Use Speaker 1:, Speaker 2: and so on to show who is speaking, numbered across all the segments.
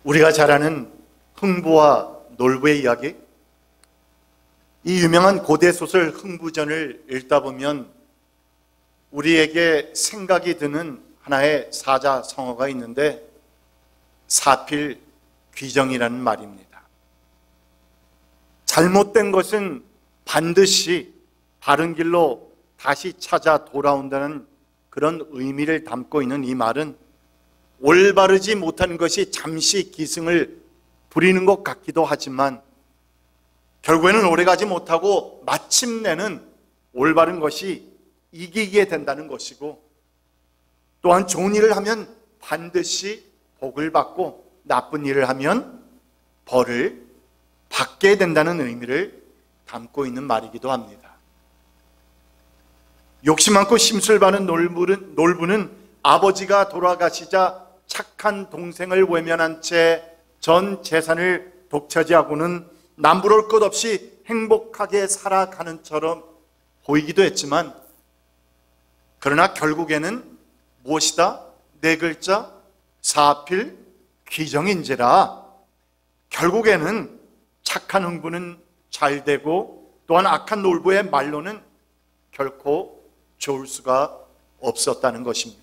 Speaker 1: 우리가 잘 아는 흥부와 놀부의 이야기, 이 유명한 고대 소설 흥부전을 읽다 보면 우리에게 생각이 드는 하나의 사자성어가 있는데 사필귀정이라는 말입니다. 잘못된 것은 반드시 바른 길로 다시 찾아 돌아온다는 그런 의미를 담고 있는 이 말은 올바르지 못한 것이 잠시 기승을 부리는 것 같기도 하지만 결국에는 오래가지 못하고 마침내는 올바른 것이 이기게 된다는 것이고, 또한 좋은 일을 하면 반드시 복을 받고 나쁜 일을 하면 벌을 받게 된다는 의미를 담고 있는 말이기도 합니다. 욕심 많고 심술 많은 놀부는 아버지가 돌아가시자 착한 동생을 외면한 채 전 재산을 독차지하고는 남부러울 것 없이 행복하게 살아가는 처럼 보이기도 했지만, 그러나 결국에는 무엇이다? 네 글자, 사필귀정인지라. 결국에는 착한 흥부는 잘 되고 또한 악한 놀부의 말로는 결코 좋을 수가 없었다는 것입니다.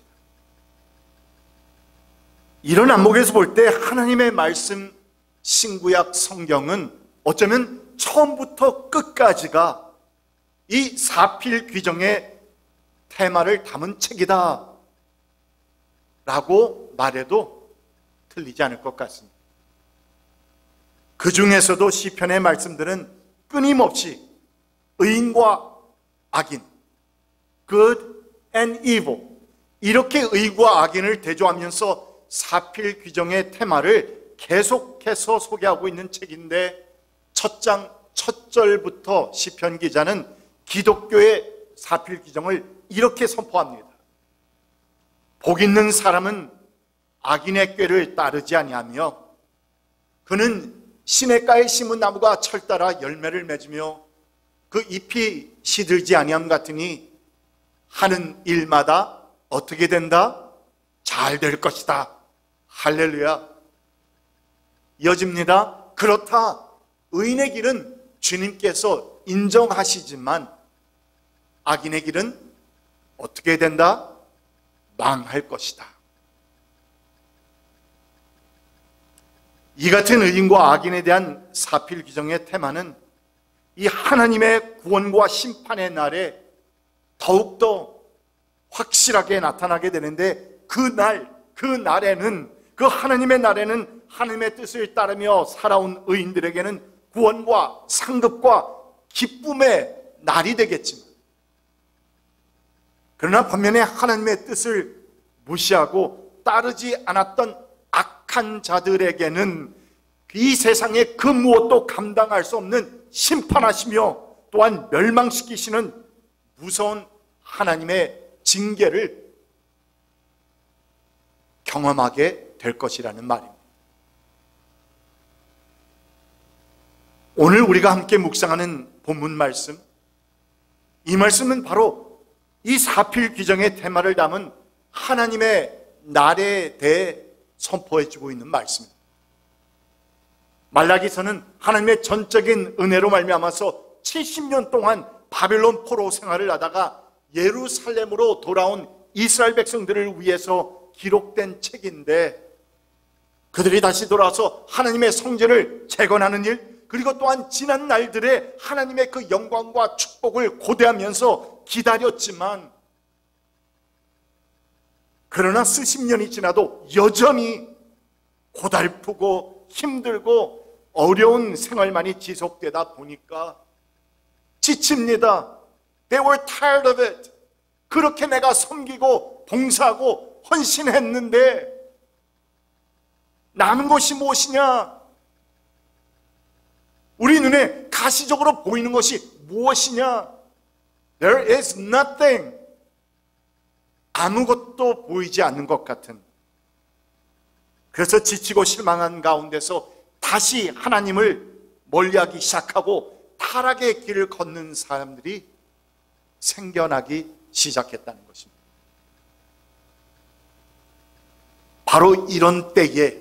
Speaker 1: 이런 안목에서 볼 때 하나님의 말씀 신구약 성경은 어쩌면 처음부터 끝까지가 이 사필귀정의 테마를 담은 책이다 라고 말해도 틀리지 않을 것 같습니다. 그 중에서도 시편의 말씀들은 끊임없이 의인과 악인, good and evil, 이렇게 의와 악인을 대조하면서 사필귀정의 테마를 계속해서 소개하고 있는 책인데, 첫 장 첫 절부터 시편 기자는 기독교의 사필귀정을 이렇게 선포합니다. 복 있는 사람은 악인의 꾀를 따르지 아니하며 그는 시냇가에 심은 나무가 철따라 열매를 맺으며 그 잎이 시들지 아니함 같으니 하는 일마다 어떻게 된다? 잘 될 것이다. 할렐루야. 이어집니다. 그렇다. 의인의 길은 주님께서 인정하시지만 악인의 길은 어떻게 된다? 망할 것이다. 이 같은 의인과 악인에 대한 사필귀정의 테마는 이 하나님의 구원과 심판의 날에 더욱더 확실하게 나타나게 되는데, 그 날에는, 그 하나님의 날에는 하나님의 뜻을 따르며 살아온 의인들에게는 구원과 상급과 기쁨의 날이 되겠지만, 그러나 반면에 하나님의 뜻을 무시하고 따르지 않았던 악한 자들에게는 이 세상에 그 무엇도 감당할 수 없는 심판하시며 또한 멸망시키시는 무서운 하나님의 징계를 경험하게 될 것이라는 말입니다. 오늘 우리가 함께 묵상하는 본문 말씀, 이 말씀은 바로 이 사필귀정의 테마를 담은 하나님의 날에 대해 선포해주고 있는 말씀입니다. 말라기서는 하나님의 전적인 은혜로 말미암아서 70년 동안 바벨론 포로 생활을 하다가 예루살렘으로 돌아온 이스라엘 백성들을 위해서 기록된 책인데, 그들이 다시 돌아와서 하나님의 성전을 재건하는 일, 그리고 또한 지난 날들에 하나님의 그 영광과 축복을 고대하면서 기다렸지만, 그러나 수십 년이 지나도 여전히 고달프고 힘들고 어려운 생활만이 지속되다 보니까 지칩니다. They were tired of it. 그렇게 내가 섬기고 봉사하고 헌신했는데 남은 것이 무엇이냐? 우리 눈에 가시적으로 보이는 것이 무엇이냐? There is nothing. 아무것도 보이지 않는 것 같은. 그래서 지치고 실망한 가운데서 다시 하나님을 멀리하기 시작하고 타락의 길을 걷는 사람들이 생겨나기 시작했다는 것입니다. 바로 이런 때에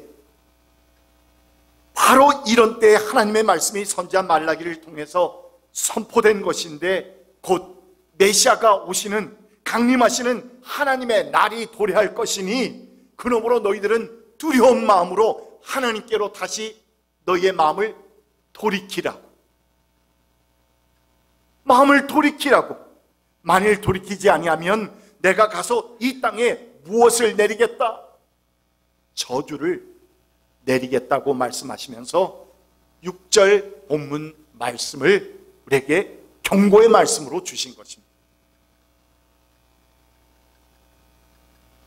Speaker 1: 바로 이런 때에 하나님의 말씀이 선지자 말라기를 통해서 선포된 것인데, 곧 메시아가 오시는, 강림하시는 하나님의 날이 도래할 것이니 그러므로 너희들은 두려운 마음으로 하나님께로 다시 너희의 마음을 돌이키라고. 마음을 돌이키라고. 만일 돌이키지 아니하면 내가 가서 이 땅에 무엇을 내리겠다? 저주를 내리겠다고 말씀하시면서 6절 본문 말씀을 우리에게 경고의 말씀으로 주신 것입니다.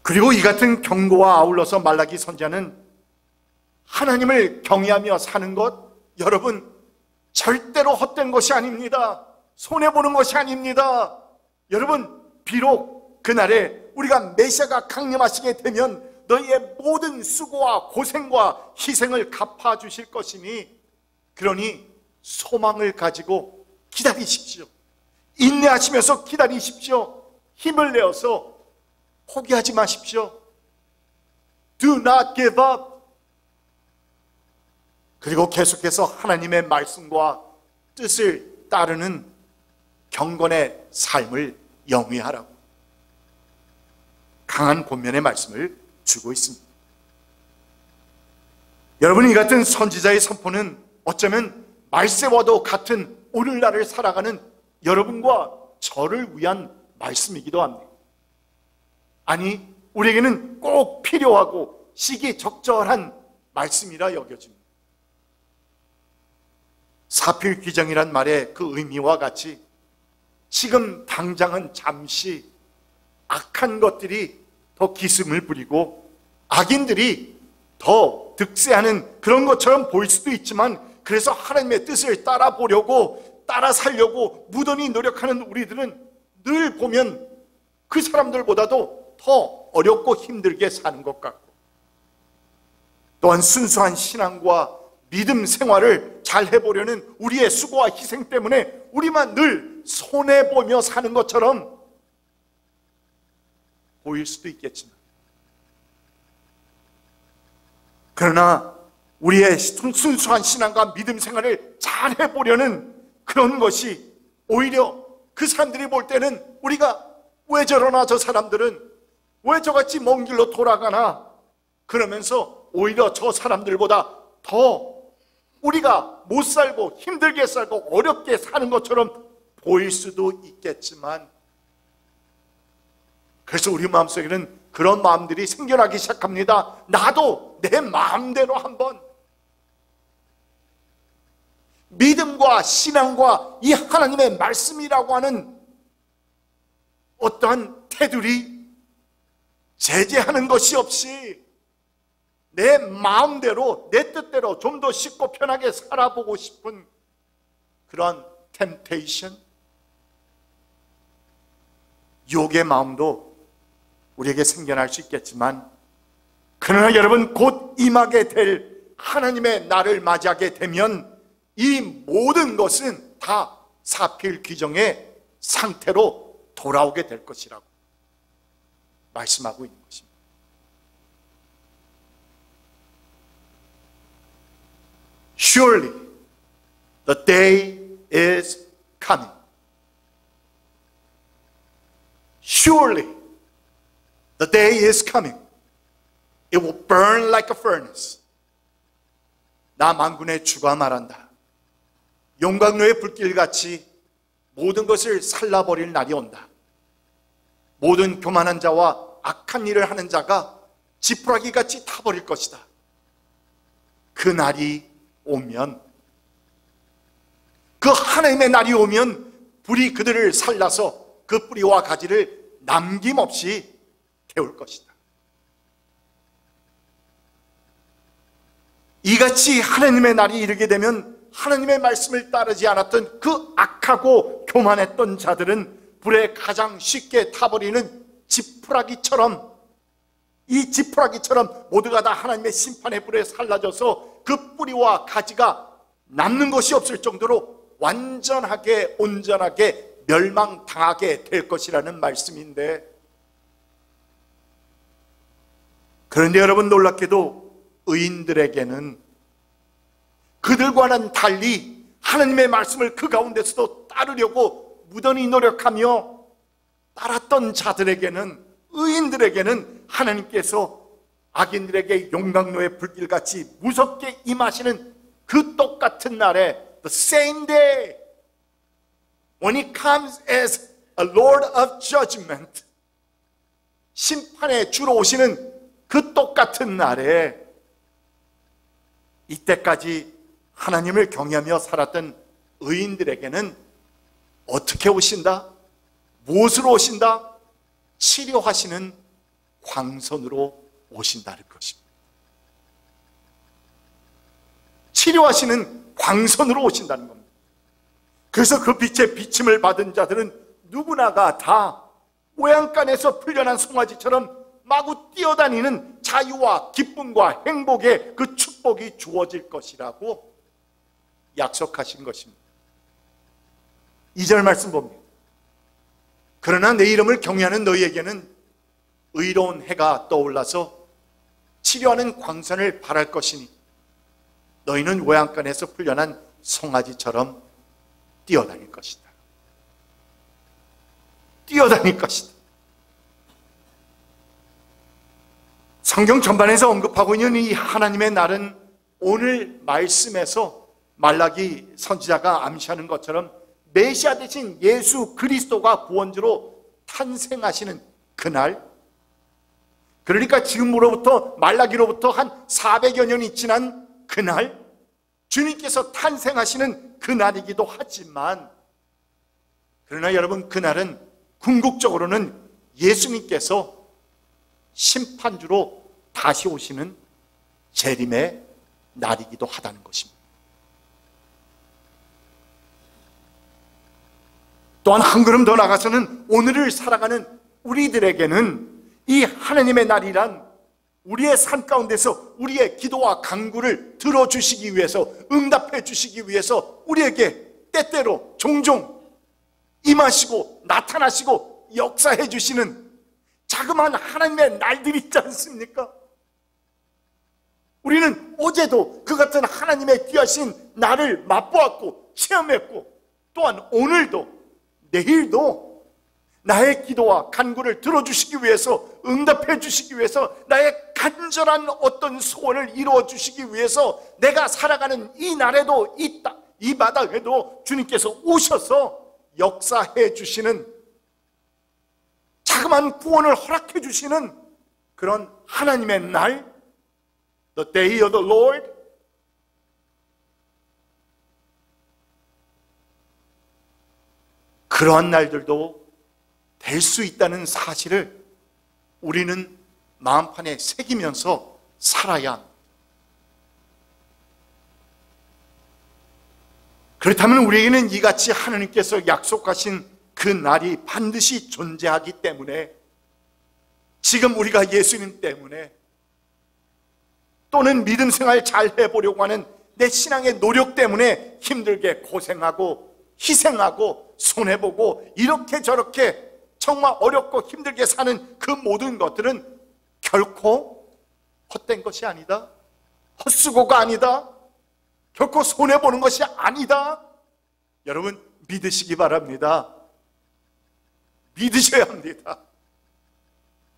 Speaker 1: 그리고 이 같은 경고와 아울러서 말라기 선지자는 하나님을 경외하며 사는 것, 여러분 절대로 헛된 것이 아닙니다. 손해보는 것이 아닙니다. 여러분, 비록 그날에 우리가 메시아가 강림하시게 되면 너희의 모든 수고와 고생과 희생을 갚아주실 것이니, 그러니 소망을 가지고 기다리십시오. 인내하시면서 기다리십시오. 힘을 내어서 포기하지 마십시오. Do not give up. 그리고 계속해서 하나님의 말씀과 뜻을 따르는 경건의 삶을 영위하라고 강한 권면의 말씀을 주고 있습니다. 여러분, 이 같은 선지자의 선포는 어쩌면 말세와도 같은 오늘날을 살아가는 여러분과 저를 위한 말씀이기도 합니다. 아니, 우리에게는 꼭 필요하고 시기적절한 말씀이라 여겨집니다. 사필귀정이란 말의 그 의미와 같이 지금 당장은 잠시 악한 것들이 더 기승을 부리고 악인들이 더 득세하는 그런 것처럼 보일 수도 있지만, 그래서 하나님의 뜻을 따라 보려고, 따라 살려고 무던히 노력하는 우리들은 늘 보면 그 사람들보다도 더 어렵고 힘들게 사는 것 같고, 또한 순수한 신앙과 믿음 생활을 잘 해보려는 우리의 수고와 희생 때문에 우리만 늘 손해보며 사는 것처럼 보일 수도 있겠지만, 그러나 우리의 순수한 신앙과 믿음 생활을 잘 해보려는 그런 것이 오히려 그 사람들이 볼 때는 우리가 왜 저러나, 저 사람들은 왜 저같이 먼 길로 돌아가나, 그러면서 오히려 저 사람들보다 더 우리가 못 살고 힘들게 살고 어렵게 사는 것처럼 보일 수도 있겠지만, 그래서 우리 마음속에는 그런 마음들이 생겨나기 시작합니다. 나도 내 마음대로 한번 믿음과 신앙과 이 하나님의 말씀이라고 하는 어떠한 테두리, 제재하는 것이 없이 내 마음대로, 내 뜻대로 좀 더 쉽고 편하게 살아보고 싶은 그런 템테이션, 유혹의 마음도 우리에게 생겨날 수 있겠지만, 그러나 여러분, 곧 임하게 될 하나님의 날을 맞이하게 되면 이 모든 것은 다 사필귀정의 상태로 돌아오게 될 것이라고 말씀하고 있는 것입니다. Surely the day is coming. Surely the day is coming. It will burn like a furnace. 나 만군의 주가 말한다. 용광로의 불길같이 모든 것을 살라버릴 날이 온다. 모든 교만한 자와 악한 일을 하는 자가 지푸라기같이 타버릴 것이다. 그 날이 오면, 그 하나님의 날이 오면 불이 그들을 살라서 그 뿌리와 가지를 남김없이 태울 것이다. 이같이 하나님의 날이 이르게 되면 하나님의 말씀을 따르지 않았던 그 악하고 교만했던 자들은 불에 가장 쉽게 타버리는 지푸라기처럼, 이 지푸라기처럼 모두가 다 하나님의 심판의 불에 살라져서 그 뿌리와 가지가 남는 것이 없을 정도로 완전하게, 온전하게 멸망당하게 될 것이라는 말씀인데, 그런데 여러분, 놀랍게도 의인들에게는 그들과는 달리 하나님의 말씀을 그 가운데서도 따르려고 무던히 노력하며 따랐던 자들에게는, 의인들에게는 하나님께서 악인들에게 용광로의 불길같이 무섭게 임하시는 그 똑같은 날에, the same day when he comes as a Lord of judgment, 심판의 주로 오시는 그 똑같은 날에 이때까지 하나님을 경외하며 살았던 의인들에게는 어떻게 오신다? 무엇으로 오신다? 치료하시는 광선으로 오신다는 것입니다. 치료하시는 광선으로 오신다는 겁니다. 그래서 그 빛의 비침을 받은 자들은 누구나가 다 모양간에서 풀려난 송아지처럼 마구 뛰어다니는 자유와 기쁨과 행복의 그 축복이 주어질 것이라고 약속하신 것입니다. 2절 말씀 봅니다. 그러나 내 이름을 경외하는 너희에게는 의로운 해가 떠올라서 치료하는 광선을 발할 것이니 너희는 외양간에서 풀려난 송아지처럼 뛰어다닐 것이다. 뛰어다닐 것이다. 성경 전반에서 언급하고 있는 이 하나님의 날은 오늘 말씀에서 말라기 선지자가 암시하는 것처럼 메시아 대신 예수 그리스도가 구원주로 탄생하시는 그날, 그러니까 지금으로부터 말라기로부터 한 400여 년이 지난 그날, 주님께서 탄생하시는 그날이기도 하지만, 그러나 여러분, 그날은 궁극적으로는 예수님께서 심판주로 다시 오시는 재림의 날이기도 하다는 것입니다. 또한 한 걸음 더 나가서는 오늘을 살아가는 우리들에게는 이 하나님의 날이란 우리의 삶 가운데서 우리의 기도와 간구를 들어주시기 위해서, 응답해 주시기 위해서 우리에게 때때로 종종 임하시고 나타나시고 역사해 주시는 자그마한 하나님의 날들이 있지 않습니까? 우리는 어제도 그 같은 하나님의 귀하신 날을 맛보았고 체험했고, 또한 오늘도 내일도 나의 기도와 간구를 들어주시기 위해서, 응답해 주시기 위해서, 나의 간절한 어떤 소원을 이루어 주시기 위해서 내가 살아가는 이 날에도, 이 마당에도 주님께서 오셔서 역사해 주시는, 자그마한 구원을 허락해 주시는 그런 하나님의 날, The day of the Lord, 그러한 날들도 될 수 있다는 사실을 우리는 마음판에 새기면서 살아야 합니다. 그렇다면 우리에게는 이같이 하나님께서 약속하신 그 날이 반드시 존재하기 때문에, 지금 우리가 예수님 때문에 또는 믿음 생활 잘 해보려고 하는 내 신앙의 노력 때문에 힘들게 고생하고 희생하고 손해보고 이렇게 저렇게 정말 어렵고 힘들게 사는 그 모든 것들은 결코 헛된 것이 아니다, 헛수고가 아니다, 결코 손해보는 것이 아니다. 여러분 믿으시기 바랍니다. 믿으셔야 합니다.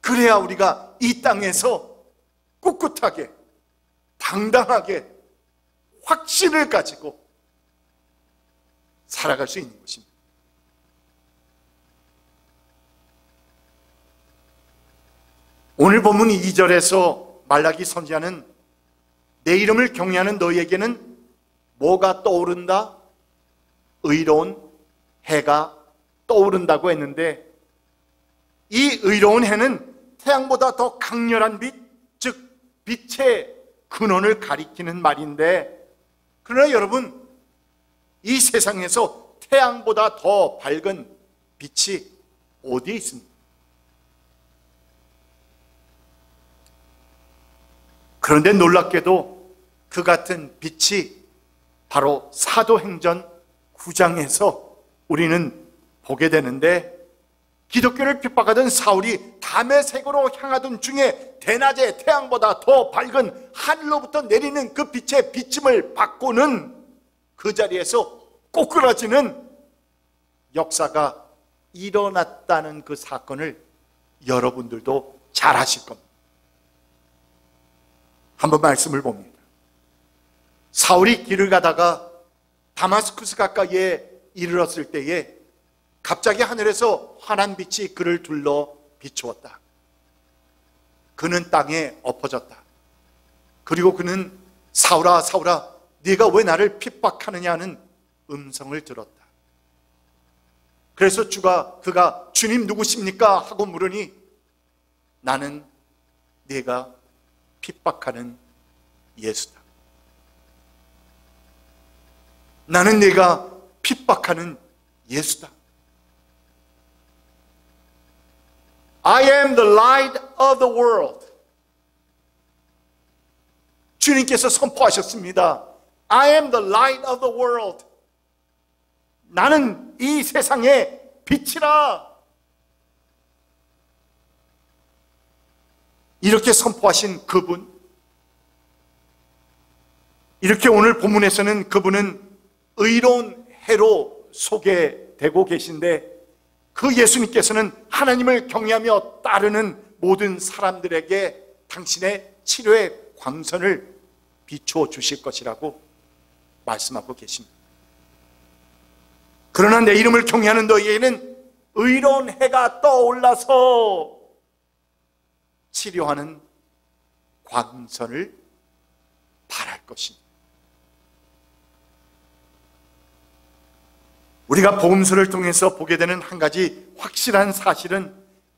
Speaker 1: 그래야 우리가 이 땅에서 꿋꿋하게 당당하게 확신을 가지고 살아갈 수 있는 것입니다. 오늘 본문 2절에서 말라기 선지자는 내 이름을 경외하는 너희에게는 뭐가 떠오른다? 의로운 해가 떠오른다고 했는데, 이 의로운 해는 태양보다 더 강렬한 빛, 즉 빛의 근원을 가리키는 말인데, 그러나 여러분, 이 세상에서 태양보다 더 밝은 빛이 어디에 있습니까? 그런데 놀랍게도 그 같은 빛이 바로 사도행전 9장에서 우리는 보게 되는데, 기독교를 핍박하던 사울이 다메섹으로 향하던 중에 대낮에 태양보다 더 밝은 하늘로부터 내리는 그 빛의 비침을 받고는 그 자리에서 꼬꾸라지는 역사가 일어났다는 그 사건을 여러분들도 잘 아실 겁니다. 한번 말씀을 봅니다. 사울이 길을 가다가 다마스쿠스 가까이에 이르렀을 때에 갑자기 하늘에서 환한 빛이 그를 둘러 비추었다. 그는 땅에 엎어졌다. 그리고 그는 사울아 사울아 네가 왜 나를 핍박하느냐 하는 음성을 들었다. 그래서 그가 주님 누구십니까? 하고 물으니 나는 네가 핍박하는 예수다. 나는 네가 핍박하는 예수다. I am the light of the world. 주님께서 선포하셨습니다. I am the light of the world. 나는 이 세상의 빛이라. 이렇게 선포하신 그분, 이렇게 오늘 본문에서는 그분은 의로운 해로 소개되고 계신데, 그 예수님께서는 하나님을 경외하며 따르는 모든 사람들에게 당신의 치료의 광선을 비추어 주실 것이라고 말씀하고 계십니다. 그러나 내 이름을 경외하는 너희에게는 의로운 해가 떠올라서 치료하는 광선을 발할 것입니다. 우리가 복음서를 통해서 보게 되는 한 가지 확실한 사실은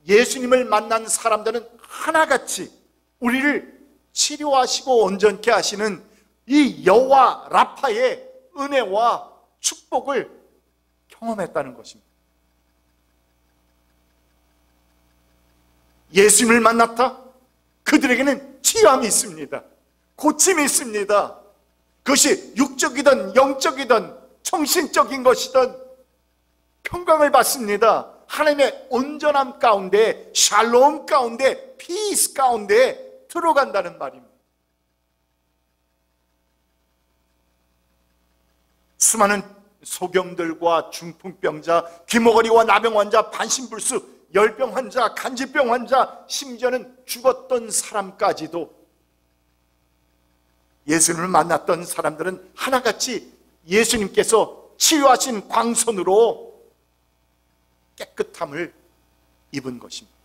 Speaker 1: 예수님을 만난 사람들은 하나같이 우리를 치료하시고 온전케 하시는 이 여호와 라파의 은혜와 축복을 경험했다는 것입니다. 예수님을 만났다? 그들에게는 치유함이 있습니다. 고침이 있습니다. 그것이 육적이든 영적이든 정신적인 것이든 평강을 받습니다. 하나님의 온전함 가운데, 샬롬 가운데, 피스 가운데 들어간다는 말입니다. 수많은 소경들과 중풍병자, 귀머거리와 나병 환자, 반신불수, 열병 환자, 간질병 환자, 심지어는 죽었던 사람까지도 예수님을 만났던 사람들은 하나같이 예수님께서 치유하신 광선으로 깨끗함을 입은 것입니다.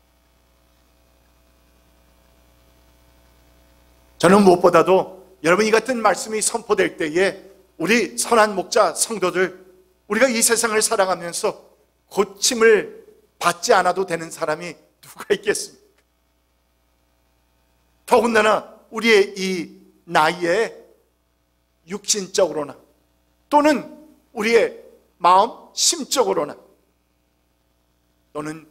Speaker 1: 저는 무엇보다도 여러분 이 같은 말씀이 선포될 때에 우리 선한 목자 성도들, 우리가 이 세상을 살아가면서 고침을 받지 않아도 되는 사람이 누가 있겠습니까? 더군다나 우리의 이 나이에 육신적으로나 또는 우리의 마음, 심적으로나 또는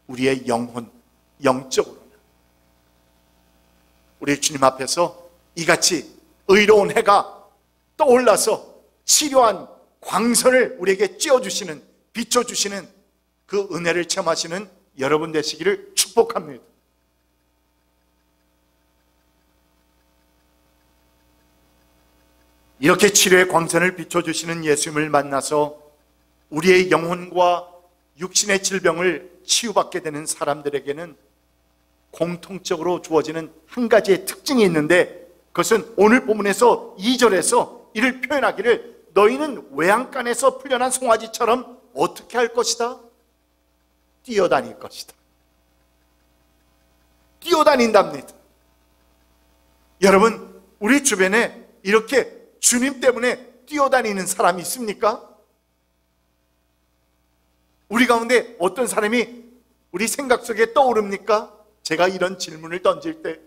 Speaker 1: 우리의 영혼, 영적으로나 우리 주님 앞에서 이같이 의로운 해가 떠올라서 치료한 광선을 우리에게 쬐어주시는, 비춰주시는 그 은혜를 체험하시는 여러분 되시기를 축복합니다. 이렇게 치료의 광선을 비춰주시는 예수님을 만나서 우리의 영혼과 육신의 질병을 치유받게 되는 사람들에게는 공통적으로 주어지는 한 가지의 특징이 있는데, 그것은 오늘 본문에서 2절에서 이를 표현하기를 너희는 외양간에서 풀려난 송아지처럼 어떻게 할 것이다? 뛰어다닐 것이다. 뛰어다닌답니다. 여러분, 우리 주변에 이렇게 주님 때문에 뛰어다니는 사람이 있습니까? 우리 가운데 어떤 사람이 우리 생각 속에 떠오릅니까? 제가 이런 질문을 던질 때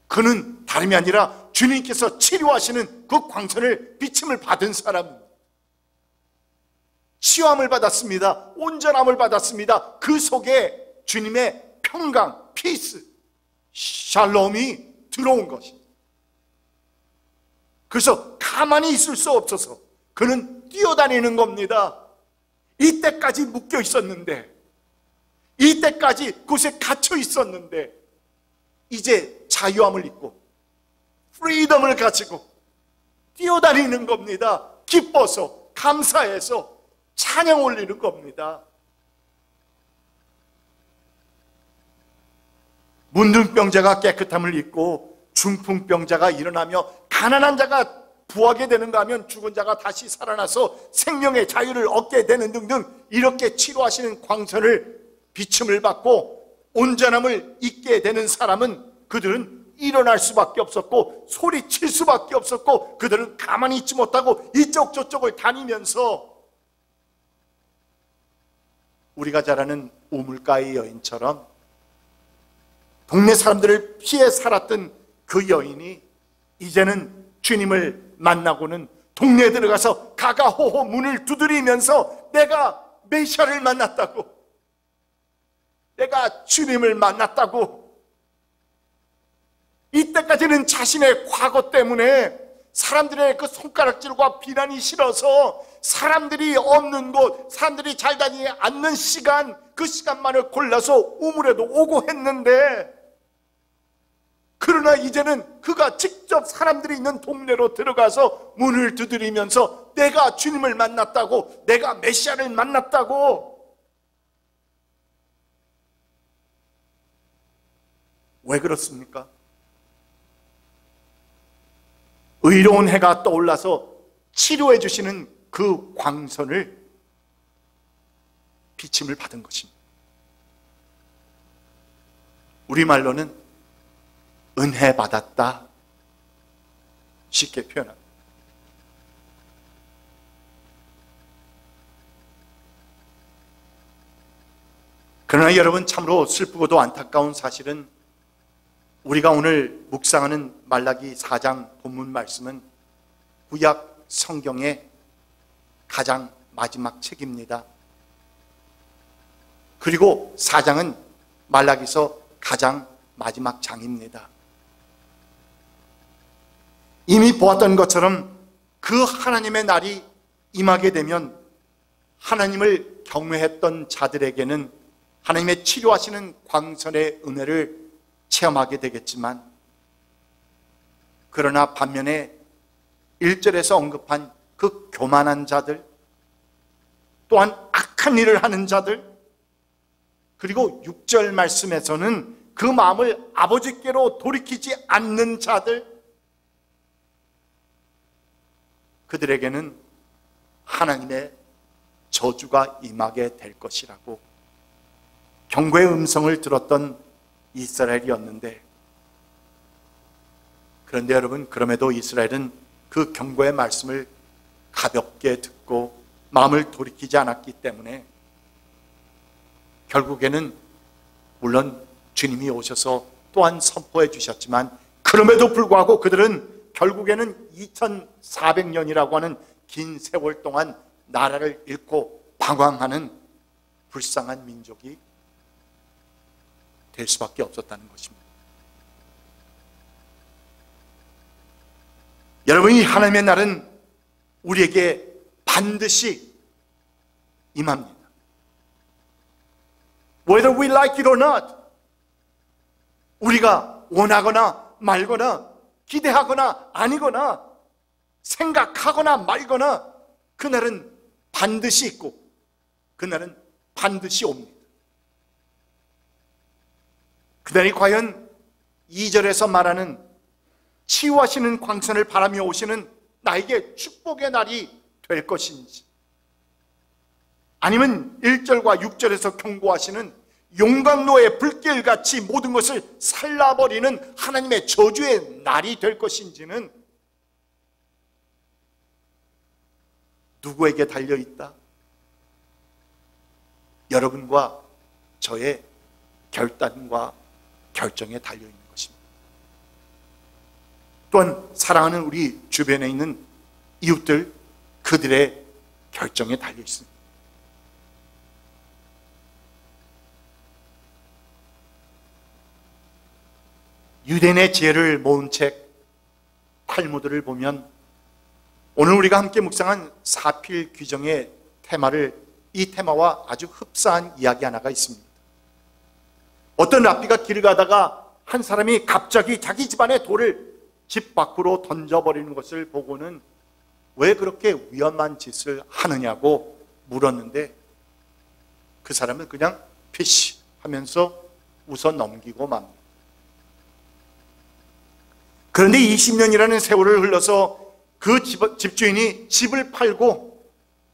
Speaker 1: 그는 다름이 아니라 주님께서 치료하시는 그 광선을 비침을 받은 사람입니다. 치유함을 받았습니다. 온전함을 받았습니다. 그 속에 주님의 평강, 피스, 샬롬이 들어온 것입니다. 그래서 가만히 있을 수 없어서 그는 뛰어다니는 겁니다. 이때까지 묶여 있었는데, 이때까지 그곳에 갇혀 있었는데, 이제 자유함을 입고 프리덤을 가지고 뛰어다니는 겁니다. 기뻐서, 감사해서 찬양 올리는 겁니다. 문둥병자가 깨끗함을 입고 중풍병자가 일어나며 가난한 자가 부하게 되는가 하면 죽은 자가 다시 살아나서 생명의 자유를 얻게 되는 등등, 이렇게 치료하시는 광선을 비춤을 받고 온전함을 잊게 되는 사람은, 그들은 일어날 수밖에 없었고 소리칠 수밖에 없었고, 그들은 가만히 있지 못하고 이쪽 저쪽을 다니면서 우리가 잘 아는 우물가의 여인처럼 동네 사람들을 피해 살았던 그 여인이 이제는 주님을 만나고는 동네에 들어가서 가가호호 문을 두드리면서 내가 메시아를 만났다고, 내가 주님을 만났다고, 이때까지는 자신의 과거 때문에 사람들의 그 손가락질과 비난이 싫어서 사람들이 없는 곳, 사람들이 잘 다니지 않는 시간, 그 시간만을 골라서 우물에도 오고 했는데, 그러나 이제는 그가 직접 사람들이 있는 동네로 들어가서 문을 두드리면서 내가 주님을 만났다고, 내가 메시아를 만났다고. 왜 그렇습니까? 의로운 해가 떠올라서 치료해 주시는 그 광선을 비침을 받은 것입니다. 우리말로는 은혜 받았다, 쉽게 표현합니다. 그러나 여러분, 참으로 슬프고도 안타까운 사실은 우리가 오늘 묵상하는 말라기 4장 본문 말씀은 구약 성경의 가장 마지막 책입니다. 그리고 4장은 말라기서 가장 마지막 장입니다. 이미 보았던 것처럼 그 하나님의 날이 임하게 되면 하나님을 경외했던 자들에게는 하나님의 치료하시는 광선의 은혜를 체험하게 되겠지만, 그러나 반면에 1절에서 언급한 그 교만한 자들, 또한 악한 일을 하는 자들, 그리고 6절 말씀에서는 그 마음을 아버지께로 돌이키지 않는 자들, 그들에게는 하나님의 저주가 임하게 될 것이라고 경고의 음성을 들었던 이스라엘이었는데, 그런데 여러분, 그럼에도 이스라엘은 그 경고의 말씀을 가볍게 듣고 마음을 돌이키지 않았기 때문에 결국에는, 물론 주님이 오셔서 또한 선포해 주셨지만, 그럼에도 불구하고 그들은 결국에는 2400년이라고 하는 긴 세월 동안 나라를 잃고 방황하는 불쌍한 민족이 될 수밖에 없었다는 것입니다. 여러분, 이 하나님의 날은 우리에게 반드시 임합니다. Whether we like it or not, 우리가 원하거나 말거나 기대하거나 아니거나 생각하거나 말거나 그날은 반드시 있고 그날은 반드시 옵니다. 그날이 과연 2절에서 말하는 치유하시는 광선을 바라며 오시는 나에게 축복의 날이 될 것인지, 아니면 1절과 6절에서 경고하시는 용광로의 불길같이 모든 것을 살라버리는 하나님의 저주의 날이 될 것인지는 누구에게 달려있다? 여러분과 저의 결단과 결정에 달려있는 것입니다. 또한 사랑하는 우리 주변에 있는 이웃들, 그들의 결정에 달려있습니다. 유대인의 지혜를 모은 책 탈무드를 보면 오늘 우리가 함께 묵상한 사필 규정의 테마를 이 테마와 아주 흡사한 이야기 하나가 있습니다. 어떤 랍비가 길을 가다가 한 사람이 갑자기 자기 집안의 돌을 집 밖으로 던져버리는 것을 보고는 왜 그렇게 위험한 짓을 하느냐고 물었는데 그 사람은 그냥 피시 하면서 웃어 넘기고 맙니다. 그런데 20년이라는 세월을 흘러서 그 집주인이 집을 팔고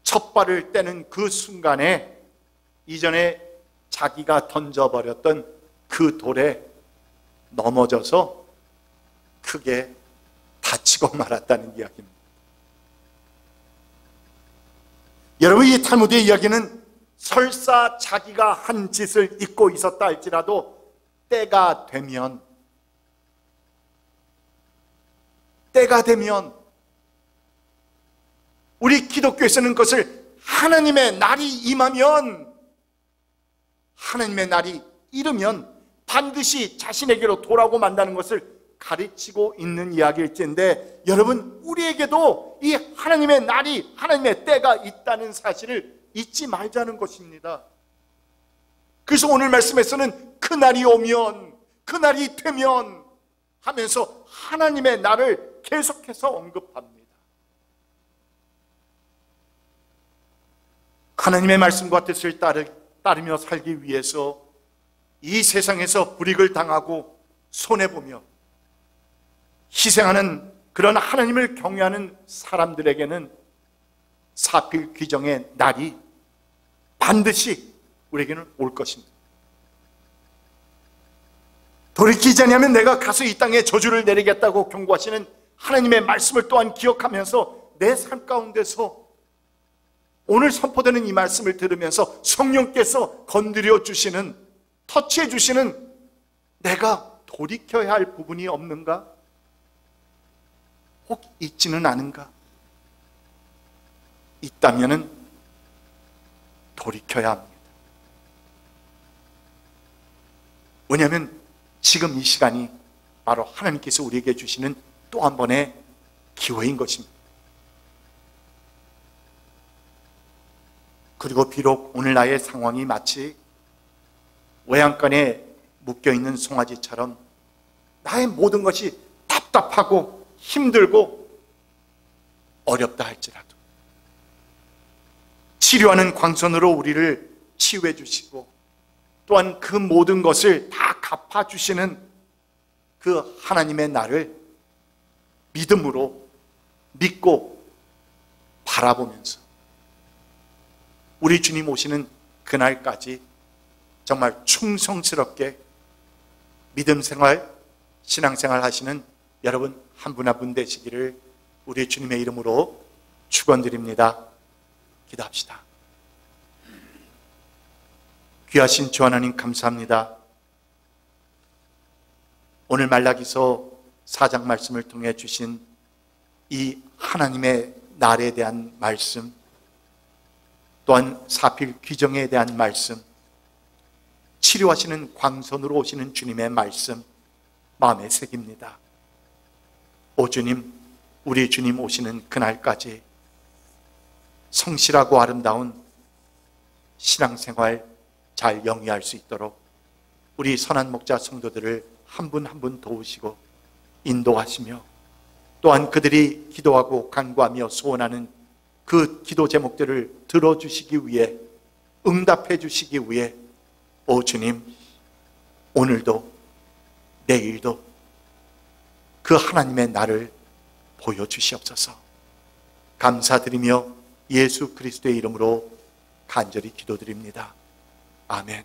Speaker 1: 첫 발을 떼는 그 순간에 이전에 자기가 던져버렸던 그 돌에 넘어져서 크게 다치고 말았다는 이야기입니다. 여러분, 이 탈무드의 이야기는 설사 자기가 한 짓을 잊고 있었다 할지라도 때가 되면 우리 기독교에서는 그것을 하나님의 날이 임하면, 하나님의 날이 이르면 반드시 자신에게로 돌아오고 만다는 것을 가르치고 있는 이야기일진데, 여러분, 우리에게도 이 하나님의 날이, 하나님의 때가 있다는 사실을 잊지 말자는 것입니다. 그래서 오늘 말씀에서는 그날이 오면, 그날이 되면 하면서 하나님의 날을 계속해서 언급합니다. 하나님의 말씀과 뜻을 따르며 살기 위해서 이 세상에서 불이익을 당하고 손해보며 희생하는 그런 하나님을 경외하는 사람들에게는 사필 귀정의 날이 반드시 우리에게는 올 것입니다. 돌이키지 않으면 내가 가서 이 땅에 저주를 내리겠다고 경고하시는 하나님의 말씀을 또한 기억하면서 내 삶 가운데서 오늘 선포되는 이 말씀을 들으면서 성령께서 건드려 주시는, 터치해 주시는, 내가 돌이켜야 할 부분이 없는가? 혹 있지는 않은가? 있다면은 돌이켜야 합니다. 왜냐하면 지금 이 시간이 바로 하나님께서 우리에게 주시는 또 한 번의 기회인 것입니다. 그리고 비록 오늘 나의 상황이 마치 외양간에 묶여있는 송아지처럼 나의 모든 것이 답답하고 힘들고 어렵다 할지라도 치료하는 광선으로 우리를 치유해 주시고 또한 그 모든 것을 다 갚아주시는 그 하나님의 날을 믿음으로 믿고 바라보면서 우리 주님 오시는 그날까지 정말 충성스럽게 믿음 생활, 신앙생활 하시는 여러분 한 분 한 분 되시기를 우리 주님의 이름으로 축원드립니다. 기도합시다. 귀하신 주 하나님 감사합니다. 오늘 말라기서 4장 말씀을 통해 주신 이 하나님의 날에 대한 말씀, 또한 사필 귀정에 대한 말씀, 치료하시는 광선으로 오시는 주님의 말씀 마음에 새깁니다. 오 주님, 우리 주님 오시는 그날까지 성실하고 아름다운 신앙생활 잘 영위할 수 있도록 우리 선한 목자 성도들을 한 분 한 분 도우시고 인도하시며 또한 그들이 기도하고 간구하며 소원하는 그 기도 제목들을 들어주시기 위해, 응답해 주시기 위해 오 주님, 오늘도 내일도 그 하나님의 날을 보여주시옵소서. 감사드리며 예수 그리스도의 이름으로 간절히 기도드립니다. 아멘.